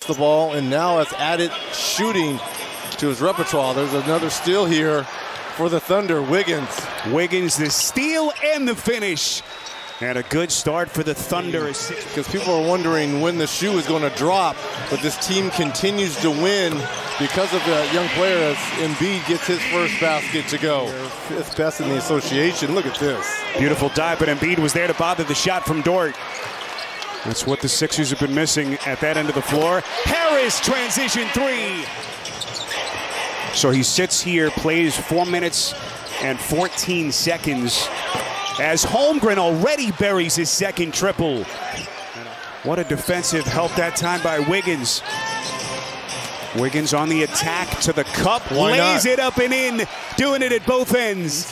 the ball, and now has added shooting to his repertoire. There's another steal here for the Thunder. Wiggins, the steal and the finish. And a good start for the Thunder. Because people are wondering when the shoe is going to drop, but this team continues to win because of a young player as Embiid gets his first basket to go. Fifth best in the association. Look at this. Beautiful dive, but Embiid was there to bother the shot from Dort. That's what the Sixers have been missing at that end of the floor. Harris, transition three. So he sits here, plays 4 minutes and 14 seconds as Holmgren already buries his second triple. What a defensive help that time by Wiggins. Wiggins on the attack to the cup, lays it up and in, doing it at both ends.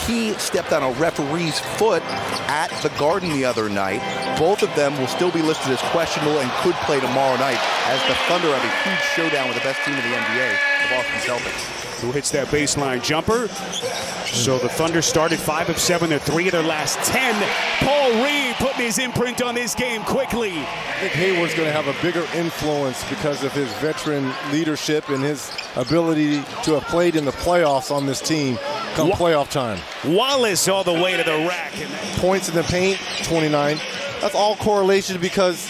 He stepped on a referee's foot at the Garden the other night. Both of them will still be listed as questionable and could play tomorrow night as the Thunder have a huge showdown with the best team in the NBA, the Boston Celtics. Who hits that baseline jumper. So the Thunder started 5 of 7. They're 3 of their last 10. Paul Reed putting his imprint on this game quickly. I think Hayward's going to have a bigger influence because of his veteran leadership and his ability to have played in the playoffs on this team come playoff time. Wallace all the way to the rack. Points in the paint, 29. That's all correlation because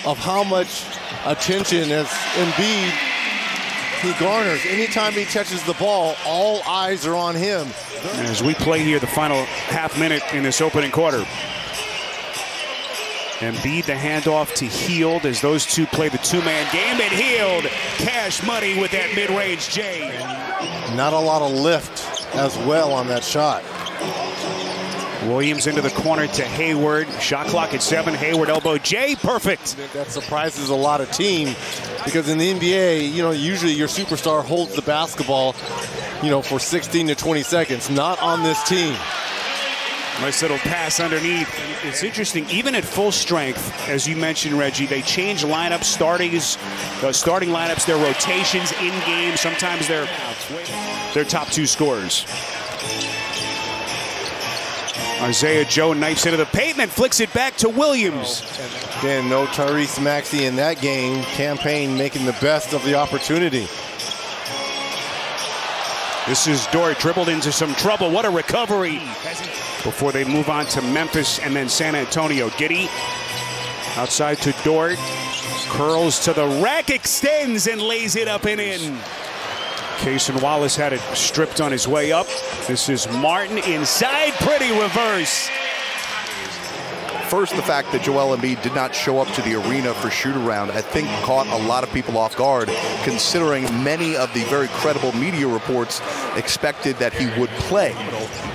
of how much attention as Embiid he garners. Anytime he touches the ball, all eyes are on him. As we play here the final half minute in this opening quarter. Embiid the handoff to Hield as those two play the two-man game, and Hield Cash Money with that mid-range J. Not a lot of lift as well on that shot. Williams into the corner to Hayward. Shot clock at 7. Hayward elbow J. Perfect. That surprises a lot of teams because in the NBA, you know, usually your superstar holds the basketball, you know, for 16 to 20 seconds. Not on this team. Nice little pass underneath. It's interesting, even at full strength, as you mentioned, Reggie, they change lineups, starting lineups, their rotations in game. Sometimes they're their top 2 scorers. Isaiah Joe knifes into the paint and then flicks it back to Williams. Again, no Tyrese Maxey in that game. Campaign making the best of the opportunity. This is Dort dribbled into some trouble. What a recovery. Before they move on to Memphis and then San Antonio. Giddey outside to Dort. Curls to the rack, extends and lays it up and in. Cason Wallace had it stripped on his way up. This is Martin inside, pretty reverse. First, the fact that Joel Embiid did not show up to the arena for shoot-around, I think caught a lot of people off guard, considering many of the very credible media reports expected that he would play.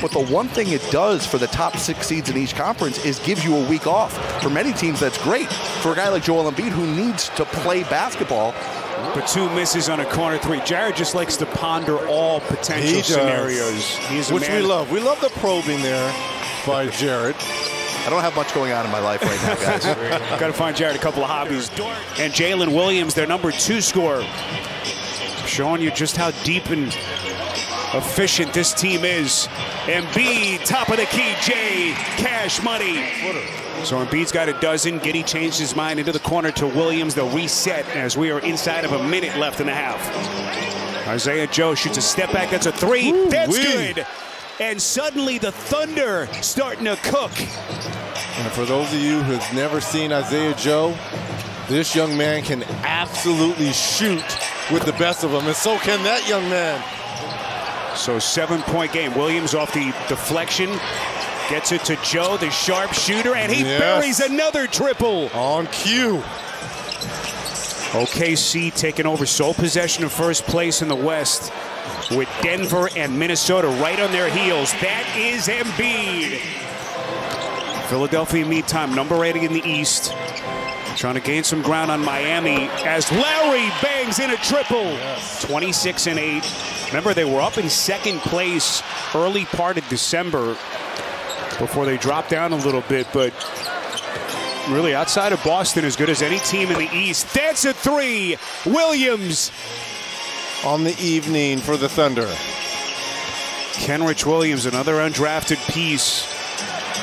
But the one thing it does for the top 6 seeds in each conference is gives you a week off. For many teams, that's great. For a guy like Joel Embiid who needs to play basketball, but 2 misses on a corner 3. Jared just likes to ponder all potential scenarios. Which we love. We love the probing there by Jared. I don't have much going on in my life right now, guys. Got to find Jared a couple of hobbies. And Jalen Williams, their number 2 scorer. Showing you just how deep and efficient this team is. Embiid, top of the key, Jay, Cash Money. So Embiid's got a dozen. Giddey changed his mind into the corner to Williams. They'll reset as we are inside of a minute left and a half. Isaiah Joe shoots a step back. That's a 3. Ooh, that's good. And suddenly the Thunder starting to cook. And for those of you who've never seen Isaiah Joe, this young man can absolutely shoot with the best of them. And so can that young man. So 7-point game. Williams off the deflection. Gets it to Joe, the sharp shooter, and he buries another triple. On cue. OKC taking over sole possession of first place in the West with Denver and Minnesota right on their heels. That is Embiid. Philadelphia, meantime, number 8 in the East. Trying to gain some ground on Miami as Lowry bangs in a triple. 26 and 8. Remember, they were up in second place early part of December before they dropped down a little bit, but really outside of Boston, as good as any team in the East. That's a 3. Williams on the evening for the Thunder. Kenrich Williams, another undrafted piece.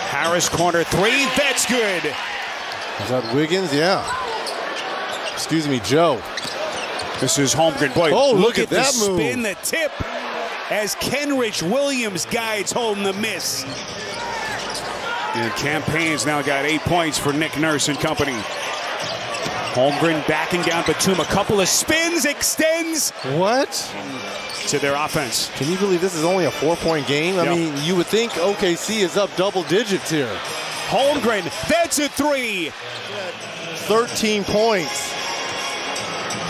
Harris corner 3. That's good. Is that Wiggins? Yeah. excuse me, Joe. This is Holmgren. Boy, oh, look at that the move. Spin, the tip, as Kenrich Williams guides home the miss. And Campaign's now got 8 points for Nick Nurse and company. Holmgren backing down Batum. A couple of spins, extends. What? To their offense. Can you believe this is only a 4-point game? I Yep. mean, you would think OKC is up double digits here. Holmgren, that's a three. 13 points.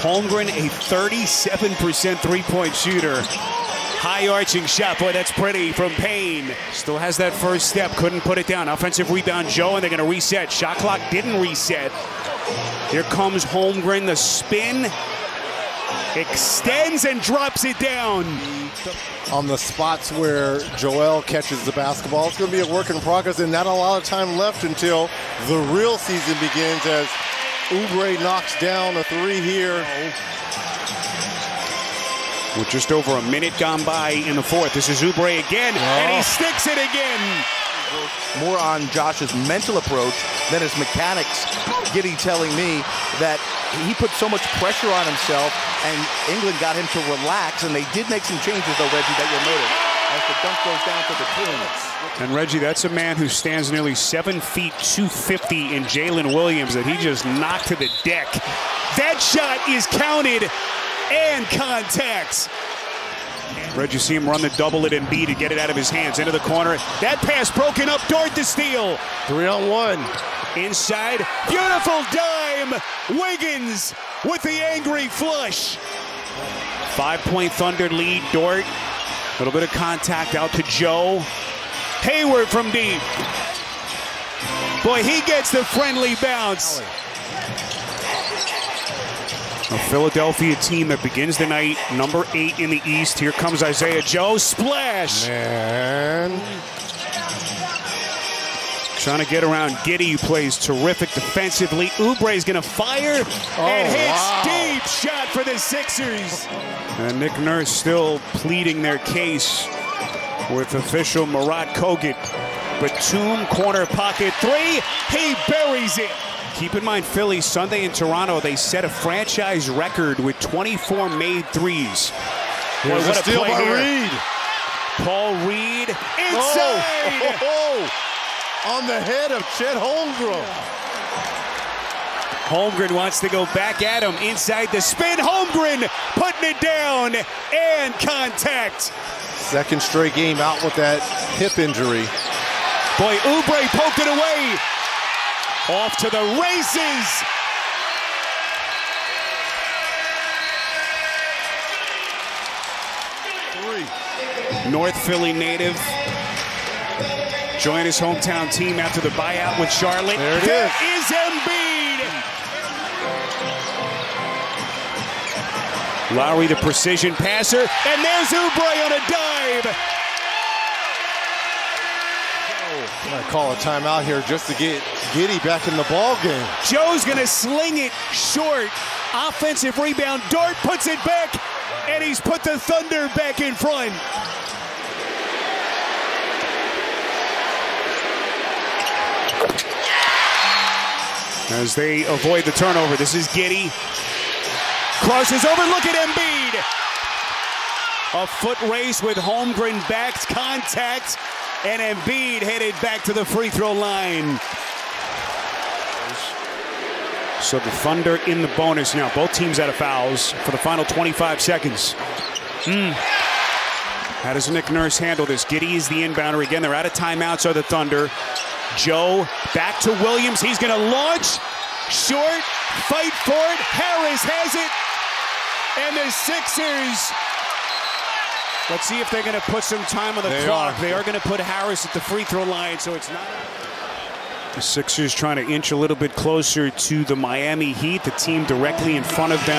Holmgren, a 37% three-point shooter. High arching shot. Boy, that's pretty from Payne. Still has that first step. Couldn't put it down. Offensive rebound, Joe, and they're going to reset. Shot clock didn't reset. Here comes Holmgren. The spin. Extends and drops it down. On the spots where Joel catches the basketball, it's going to be a work in progress, and not a lot of time left until the real season begins as Oubre knocks down a three here. With just over a minute gone by in the fourth. This is Oubre again, and he sticks it again. More on Josh's mental approach than his mechanics. Giddey telling me that he put so much pressure on himself, and England got him to relax, and they did make some changes, though, Reggie, that you'll notice, as the dunk goes down to the team. And Reggie, that's a man who stands nearly 7 feet 250 in Jalen Williams that he just knocked to the deck. That shot is counted and contact. Reggie, see him run the double at Embiid to get it out of his hands. Into the corner. That pass broken up. Dort to steal. 3-on-1. Inside. Beautiful dime. Wiggins with the angry flush. 5-point Thunder lead. Dort. A little bit of contact out to Joe. Hayward from deep. Boy, he gets the friendly bounce. A Philadelphia team that begins the night number 8 in the East. Here comes Isaiah Joe. Splash. Man. Trying to get around Giddey, who plays terrific defensively. Oubre's going to fire and hits deep. Shot for the Sixers. And Nick Nurse still pleading their case with official Murat Kogut. Batum, corner pocket three. He buries it. Keep in mind, Philly, Sunday in Toronto, they set a franchise record with 24 made threes. Boy, what a steal by Reed. Paul Reed inside. On the head of Chet Holmgren. Holmgren wants to go back at him. Inside the spin. Holmgren putting it down and contact. Second straight game out with that hip injury. Boy, Oubre poked it away. Off to the races. North Philly native. Join his hometown team after the buyout with Charlotte. There it is. That is Embiid. Lowry, the precision passer. And there's Oubre on a dive. I'm going to call a timeout here just to get Giddey back in the ball game. Joe's going to sling it short. Offensive rebound. Dort puts it back, and he's put the Thunder back in front. As they avoid the turnover, this is Giddey. Crosses over. Look at Embiid. A foot race with Holmgren back's contact. And Embiid headed back to the free throw line. So the Thunder in the bonus now. Both teams out of fouls for the final 25 seconds. How does Nick Nurse handle this? Giddey is the inbounder. Again, they're out of timeouts, are the Thunder. Joe back to Williams. He's going to launch. Short. Fight for it. Harris has it. And the Sixers. Let's see if they're going to put some time on the clock. They are going to put Harris at the free throw line, so it's not. The Sixers trying to inch a little bit closer to the Miami Heat, the team directly in front of them.